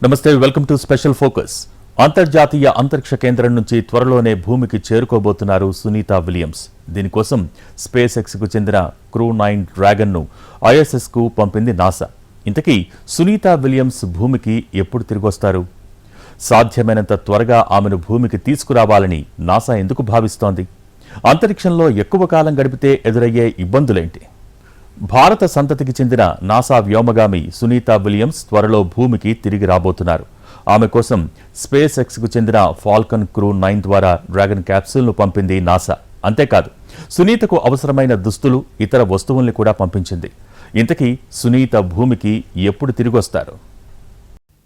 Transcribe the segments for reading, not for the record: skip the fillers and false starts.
నమస్తే, welcome to special focus. అంతర్జాతీయ అంతరిక్ష కేంద్రం నుంచి త్వరలోనే భూమికి చేరుకోబోతున్నారు సునీత విలియమ్స్. దీనికోసం స్పేస్ ఎక్స్కు చెందిన క్రూ 9 డ్రాగన్ను ఐఎస్ఎస్కు పంపింది నాసా. ఇంతకీ సునీత విలియమ్స్ భూమికి ఎప్పుడు తిరిగొస్తారు? సాధ్యమైనంత త్వరగా ఆమెను భూమికి తీసుకురావాలని నాసా ఎందుకు భావిస్తోంది? అంతరిక్షంలో ఎక్కువ కాలం గడిపితే ఎదురయ్యే ఇబ్బందులేంటి? భారత సంతతికి చెందిన నాసా వ్యోమగామి సునీత విలియమ్స్ త్వరలో భూమికి తిరిగి రాబోతున్నారు. ఆమె కోసం స్పేస్ ఎక్స్కు చెందిన ఫాల్కన్ క్రూ 9 ద్వారా డ్రాగన్ క్యాప్సూల్ను పంపింది నాసా. అంతేకాదు, సునీతకు అవసరమైన దుస్తులు, ఇతర వస్తువుల్ని కూడా పంపించింది. ఇంతకీ సునీత భూమికి ఎప్పుడు తిరిగొస్తారు?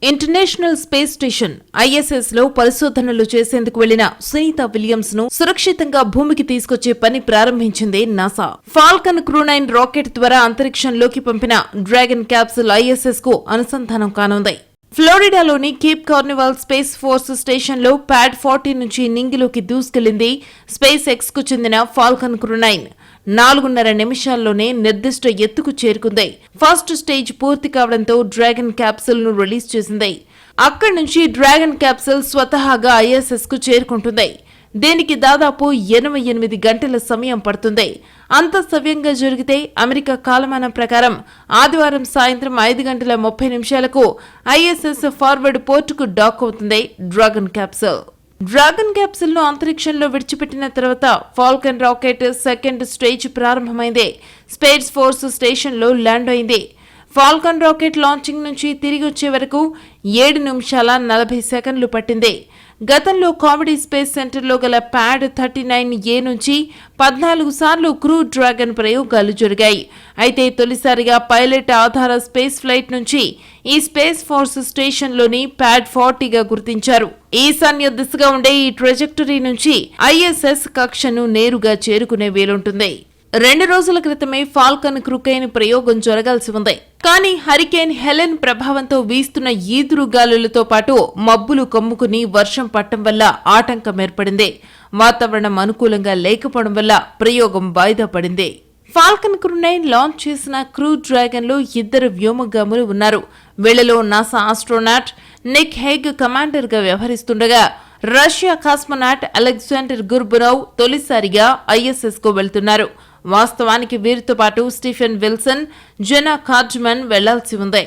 ఇంటర్నేషనల్ స్పేస్ స్టేషన్ ISS లో పరిశోధనలు చేసేందుకు వెళ్లిన సునీత విలియమ్స్ ను సురక్షితంగా భూమికి తీసుకొచ్చే పని ప్రారంభించింది నాసా. ఫాల్కన్ క్రూ 9 రాకెట్ ద్వారా అంతరిక్షంలోకి పంపిన డ్రాగన్ క్యాప్సూల్ ISS కు అనుసంధానం కానుంది. ఫ్లోరిడాలోని కేప్ కార్నివాల్ స్పేస్ ఫోర్స్ స్టేషన్లో ప్యాడ్ 40 నుంచి నింగిలోకి దూసుకెళ్లింది స్పేస్ ఎక్స్ కు చెందిన ఫాల్కన్ క్రూ 9. 4.5 నిమిషాల్లోనే నిర్దిష్ట ఎత్తుకు చేరుకుంది. ఫస్ట్ స్టేజ్ పూర్తి కావడంతో డ్రాగన్ క్యాప్సూల్ ను రిలీజ్ చేసింది. అక్కడి నుంచి డ్రాగన్ క్యాప్సూల్ స్వతహాగా ISS కు చేరుకుంటుంది. దీనికి దాదాపు 88 గంటల సమయం పడుతుంది. అంత సవ్యంగా జరిగితే అమెరికా కాలమానం ప్రకారం ఆదివారం సాయంత్రం 5:30 ISS ఫార్వర్డ్ పోర్టుకు డాక్ అవుతుంది డ్రాగన్ క్యాప్సూల్. డ్రాగన్ క్యాప్సూల్ ను అంతరిక్షంలో విడిచిపెట్టిన తర్వాత ఫాల్కన్ రాకెట్ సెకండ్ స్టేజ్ ప్రారంభమైంది. స్పేస్ ఫోర్స్ స్టేషన్లో ల్యాండ్ అయింది. ఫాల్కన్ రాకెట్ లాంచింగ్ నుంచి తిరిగి వచ్చే వరకు 7 నిమిషాల 40 సెకండ్లు పట్టింది. గతంలో కామెడీ స్పేస్ సెంటర్లో గల ప్యాడ్ 39A నుంచి 14 సార్లు క్రూ డ్రాగన్ ప్రయోగాలు జరిగాయి. అయితే తొలిసారిగా పైలట్ ఆధార స్పేస్ ఫ్లైట్ నుంచి ఈ స్పేస్ ఫోర్స్ స్టేషన్లోని ప్యాడ్ 40గా గుర్తించారు. ఈశాన్య దిశగా ఉండే ఈ ట్రెజెక్టరీ నుంచి ISS కక్షను నేరుగా చేరుకునే వీలుంటుంది. 2 రోజుల క్రితమే ఫాల్కన్ క్రూకైన్ ప్రయోగం జరగాల్సి ఉంది. కానీ హరికేన్ హెలెన్ ప్రభావంతో వీస్తున్న ఈదురు గాలులతో పాటు మబ్బులు కమ్ముకుని వర్షం పట్టడం వల్ల ఆటంకం ఏర్పడింది. వాతావరణం అనుకూలంగా లేకపోవడం వల్ల ప్రయోగం వాయిదా పడింది. ఫాల్కన్ క్రూ 9 లాంచ్ చేసిన క్రూ డ్రాగన్ లో 2 వ్యోమగాములు ఉన్నారు. వీళ్లలో NASA astronaut Nick Hague commander గా వ్యవహరిస్తుండగా రష్యా కాస్మోనాట్ అలెగ్జాండర్ గుర్బునోవ్ తొలిసారిగా ISS కు వెళ్తున్నారు. వాస్తవానికి వీరితో పాటు స్టీఫెన్ విల్సన్, జెనా కార్డ్మన్ వెళ్లాల్సి ఉంది.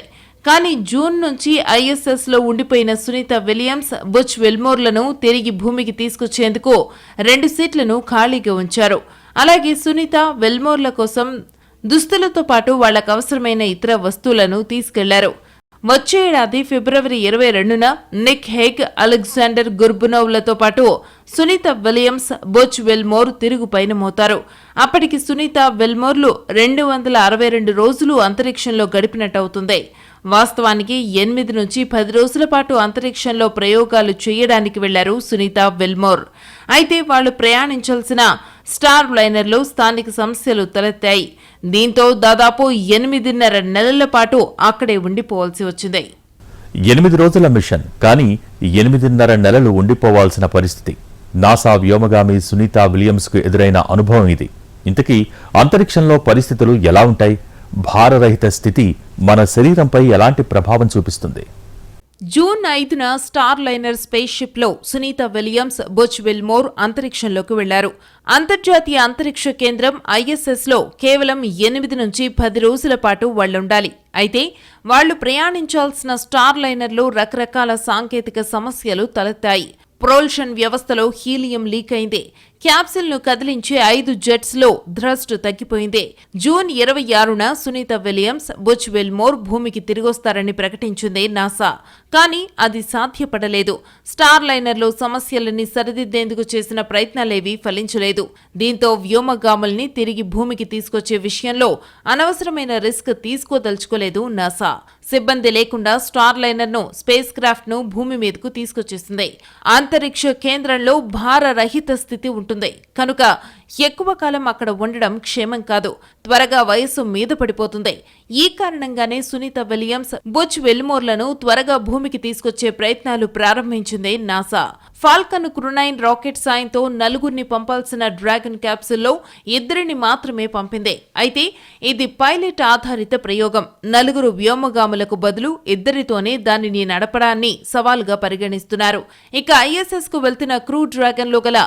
కానీ జూన్ నుంచి ISS లో ఉండిపోయిన సునీత విలియమ్స్, బుచ్ విల్మోర్లను తిరిగి భూమికి తీసుకొచ్చేందుకు 2 సీట్లను ఖాళీగా ఉంచారు. అలాగే సునీత, విల్మోర్ల కోసం దుస్తులతో పాటు వాళ్లకు అవసరమైన ఇతర వస్తువులను తీసుకెళ్లారు. వచ్చే ఏడాది ఫిబ్రవరి 22న నిక్ హేగ్, అలెగ్జాండర్ గుర్బునోవ్లతో పాటు సునీత విలియమ్స్, బుచ్ విల్మోర్ తిరుగు పయనమవుతారు. అప్పటికి సునీత, విల్మోర్లు 262 రోజులు అంతరిక్షంలో గడిపినట్టవుతుంది. వాస్తవానికి 8 నుంచి 10 రోజుల పాటు అంతరిక్షంలో ప్రయోగాలు చేయడానికి వెళ్లారు సునీత, విల్మోర్. అయితే వాళ్లు ప్రయాణించాల్సిన స్టార్ లైనర్లో స్థానిక సమస్యలు తలెత్తాయి. దీంతో దాదాపు 8.5 నెలల పాటు అక్కడే ఉండిపోవాల్సి వచ్చింది. 8 రోజుల మిషన్, కానీ 8.5 నెలలు ఉండిపోవాల్సిన పరిస్థితి నాసా వ్యోమగామి సునీత విలియమ్స్ కు ఎదురైన అనుభవం ఇది. ఇంతకీ అంతరిక్షంలో పరిస్థితులు ఎలా ఉంటాయి? భారరహిత స్థితి మన శరీరంపై ఎలాంటి ప్రభావం చూపిస్తుంది? జూన్ 5న స్టార్ లైనర్ స్పేస్ షిప్ లో సునీత విలియమ్స్, బుచ్ విల్మోర్ అంతరిక్షంలోకి వెళ్లారు. అంతర్జాతీయ అంతరిక్ష కేంద్రం ISS లో కేవలం 8 నుంచి 10 రోజుల పాటు వాళ్లుండాలి. అయితే వాళ్లు ప్రయాణించాల్సిన స్టార్ లైనర్లో రకరకాల సాంకేతిక సమస్యలు తలెత్తాయి. ప్రొల్షన్ వ్యవస్థలో హీలియం లీక్ అయింది. క్యాప్సిల్ ను కదిలించే 5 జెట్స్ లో థ్రస్ట్ తగ్గిపోయింది. జూన్ 26న సునీత విలియమ్స్, బుచ్ విల్మోర్ భూమికి తిరిగొస్తారని ప్రకటించింది నాసా. కానీ అది సాధ్యపడలేదు. స్టార్ లైనర్లో సమస్యలని సరిదిద్దేందుకు చేసిన ప్రయత్నాలేవీ ఫలించలేదు. దీంతో వ్యోమగాముల్ని తిరిగి భూమికి తీసుకొచ్చే విషయంలో అనవసరమైన రిస్క్ తీసుకోదలుచుకోలేదు నాసా. సిబ్బంది లేకుండా స్టార్ లైనర్ ను, స్పేస్ క్రాఫ్ట్ ను భూమి మీదకు తీసుకొచ్చేసింది. అంతరిక్ష కేంద్రంలో భారరహిత స్థితి ఉంటుంది కనుక ఎక్కువ కాలం అక్కడ ఉండడం క్షేమం కాదు. త్వరగా వయస్సు మీద పడిపోతుంది. ఈ కారణంగానే సునీత విలియమ్స్, బుచ్ విల్మోర్లను త్వరగా భూమికి తీసుకొచ్చే ప్రయత్నాలు ప్రారంభించింది నాసా. ఫాల్కన్ క్రూ 9 రాకెట్ సాయంతో నలుగురిని పంపాల్సిన డ్రాగన్ క్యాప్సూల్లో 2 మాత్రమే పంపింది. అయితే ఇది పైలట్ ఆధారిత ప్రయోగం. 4 వ్యోమగాములకు బదులు 2తోనే దానిని నడపడాన్ని సవాలుగా పరిగణిస్తున్నారు. ఇక ఐఎస్ఎస్ కు వెళ్తున్న క్రూ డ్రాగన్ లో గల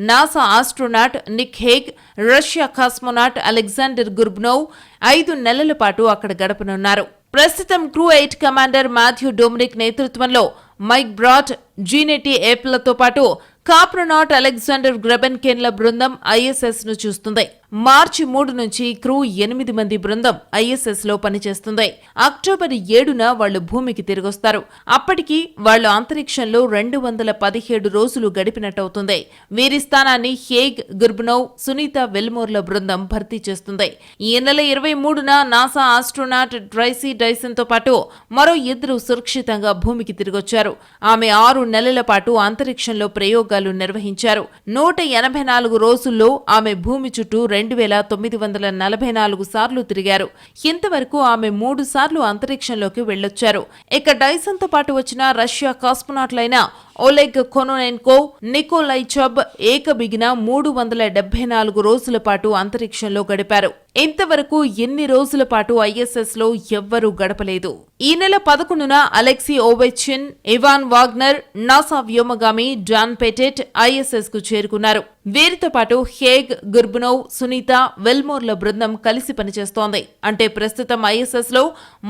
NASA astronaut Nick Hague, Russia cosmonaut Alexander Gorbunov 5 నెలల పాటు అక్కడ గడపనున్నారు. ప్రస్తుతం క్రూ 8 కమాండర్ మాథ్యూ డొమినిక్ నేతృత్వంలో మైక్ బ్రాట్, జీనెటీ ఏప్లతో పాటు కాప్రోనాట్ అలెగ్జాండర్ గ్రెబెన్కెన్ల బృందం ఐఎస్ఎస్ ను చూస్తుంది. మార్చి 3 నుంచి క్రూ 8 మంది బృందం ఐఎస్ఎస్ లో పనిచేస్తుంది. అక్టోబర్ 7న వాళ్లు భూమికి తిరిగొస్తారు. అప్పటికి వాళ్లు అంతరిక్షంలో 217 రోజులు గడిపినట్టవుతుంది. వీరి స్థానాన్ని హేగ్, గుర్బనోవ్, సునీత విల్మోర్ల బృందం భర్తీ చేస్తుంది. ఈ నెల 23న నాసా ఆస్ట్రోనాట్ ట్రైసీ డైసన్ తో పాటు మరో 2 సురక్షితంగా భూమికి తిరిగొచ్చారు. ఆమె 6 నెలల పాటు అంతరిక్షంలో ప్రయోగాలు నిర్వహించారు. 184 రోజుల్లో ఆమె భూమి చుట్టూ 2944 సార్లు తిరిగారు. ఇంతవరకు ఆమె 3 సార్లు అంతరిక్షంలోకి వెళ్లొచ్చారు. ఇక డైసన్ తో పాటు వచ్చిన రష్యా కాస్మోనాట్లైన ఓలెగ్ కొనోనెన్కో, నికోలై చబ్ ఏకబిగిన 374 రోజుల పాటు అంతరిక్షంలో గడిపారు. ఇంతవరకు ఎన్ని రోజుల పాటు ఐఎస్ఎస్ లో ఎవ్వరూ గడపలేదు. ఈ నెల 11న Alexey Ovchinin, Ivan Wagner, NASA వ్యోమగామి డాన్ పెటెట్ ఐఎస్ఎస్ కు చేరుకున్నారు. వీరితో పాటు హేగ్, గుర్బనోవ్, సునీత, విల్మోర్ల బృందం కలిసి పనిచేస్తోంది. అంటే ప్రస్తుతం ఐఎస్ఎస్ లో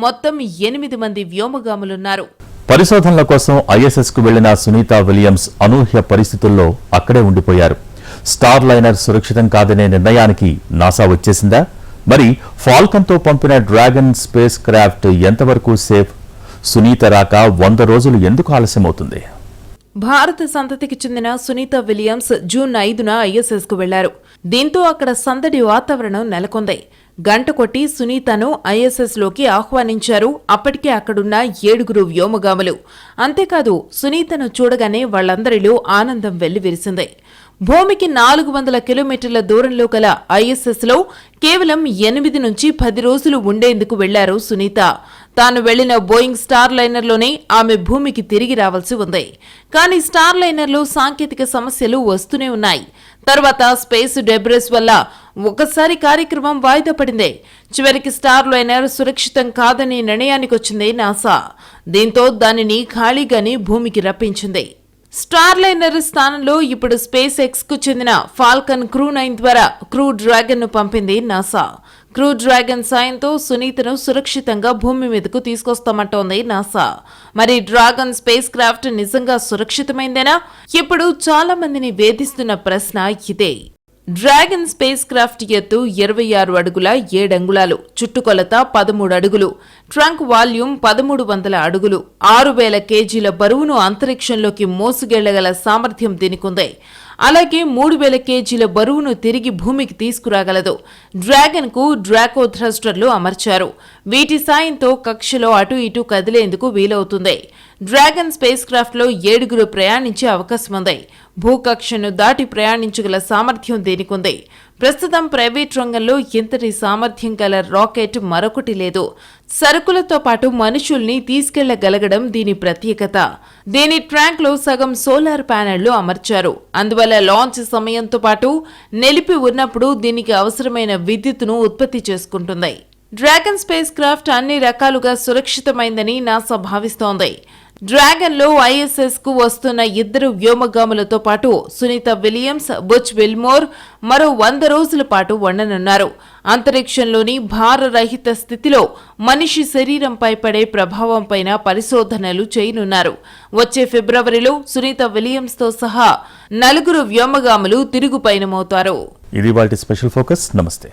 మొత్తం 8 మంది వ్యోమగాములున్నారు. పరిశోధనల కోసం ఐఎస్ఎస్ కు వెళ్లిన సునీత విలియమ్స్ అనూహ్య పరిస్థితుల్లో అక్కడే ఉండిపోయారు. స్టార్ లైనర్ సురక్షితం కాదనే నిర్ణయానికి నాసా వచ్చేసిందా? మరి ఫాల్కన్ తో పంపిన డ్రాగన్ స్పేస్ క్రాఫ్ట్ ఎంతవరకు సేఫ్? సునీత రాక 100 రోజులు ఎందుకు ఆలస్యమవుతుంది? భారత సంతతికి చెందిన సునీత విలియమ్స్ జూన్ 5న ఐఎస్ఎస్ కు వెళ్లారు. దీంతో అక్కడ సందడి వాతావరణం నెలకొంది. గంట కొట్టి సునీతను ఐఎస్ఎస్ లోకి ఆహ్వానించారు. అప్పటికే అక్కడున్న 7 వ్యోమగాములు. అంతేకాదు సునీతను చూడగానే వాళ్లందరిలో ఆనందం వెల్లివిరిసింది. భూమికి 400 కిలోమీటర్ల దూరంలో గల ఐఎస్ఎస్ లో కేవలం 8 నుంచి 10 రోజులు ఉండేందుకు వెళ్లారు సునీత. తాను వెళ్లిన బోయింగ్ స్టార్ లైనర్లోనే ఆమె భూమికి తిరిగి రావాల్సి ఉంది. కానీ స్టార్ లైనర్లో సాంకేతిక సమస్యలు వస్తూనే ఉన్నాయి. తర్వాత స్పేస్ డెబ్రిస్ వల్ల ఒకసారి కార్యక్రమం వాయిదా పడింది. చివరికి స్టార్ లైనర్ సురక్షితం కాదనే నిర్ణయానికొచ్చింది నాసా. దీంతో దానిని ఖాళీగానే భూమికి రప్పించింది. స్టార్ లైనర్ స్థానంలో ఇప్పుడు స్పేస్ ఎక్స్ కు చెందిన ఫాల్కన్ క్రూ 9 ద్వారా క్రూ డ్రాగన్ ను పంపింది నాసా. క్రూ డ్రాగన్ సాయంతో సునీతను సురక్షితంగా భూమి మీదకు తీసుకొస్తామంటోంది నాసా. మరి డ్రాగన్ స్పేస్ క్రాఫ్ట్ నిజంగా సురక్షితమైందేనా? ఇప్పుడు చాలా మందిని వేధిస్తున్న ప్రశ్న ఇదే. డ్రాగన్ స్పేస్ క్రాఫ్ట్ ఎత్తు 26 అడుగుల 7 అంగుళాలు, చుట్టుకొలత 13 అడుగులు, ట్రంక్ వాల్యూమ్ 1300 అడుగులు, 6000 కేజీల బరువును అంతరిక్షంలోకి మోసుకెళ్లగల సామర్థ్యం దీనికుంది. అలాగే 3000 కేజీల బరువును తిరిగి భూమికి తీసుకురాగలదు. డ్రాగన్ కు డ్రాకో థ్రస్టర్లు అమర్చారు. వీటి సాయంతో కక్షలో అటు ఇటు కదిలేందుకు వీలవుతుంది. డ్రాగన్ స్పేస్ క్రాఫ్ట్ లో 7 ప్రయాణించే అవకాశం ఉంది. భూకక్షను దాటి ప్రయాణించగల సామర్థ్యం దీనికుంది. ప్రస్తుతం ప్రైవేట్ రంగంలో ఇంతటి సామర్థ్యం గల రాకెట్ మరొకటి లేదు. సరుకులతో పాటు మనుషుల్ని తీసుకెళ్లగలగడం దీని ప్రత్యేకత. దీని ట్రాక్ లో సగం సోలార్ ప్యానెళ్లు అమర్చారు. అందువల్ల లాంచ్ సమయంతో పాటు నిలిపి ఉన్నప్పుడు దీనికి అవసరమైన విద్యుత్తును ఉత్పత్తి చేసుకుంటుంది. డ్రాగన్ స్పేస్ క్రాఫ్ట్ అన్ని రకాలుగా సురక్షితమైందని నాసా భావిస్తోంది. డ్రాగన్ లో ఐఎస్ఎస్ కు వస్తున్న 2 వ్యోమగాములతో పాటు సునీత విలియమ్స్, బుచ్ విల్మోర్ మరో 100 రోజుల పాటు ఉండనున్నారు. అంతరిక్షంలోని భారరహిత స్థితిలో మనిషి శరీరంపై పడే ప్రభావంపైన పరిశోధనలు చేయనున్నారు. వచ్చే ఫిబ్రవరిలో సునీత విలియమ్స్ తో సహా 4 వ్యోమగాములు తిరుగు పయనమవుతారు. ఇది వాటి స్పెషల్ ఫోకస్. నమస్తే.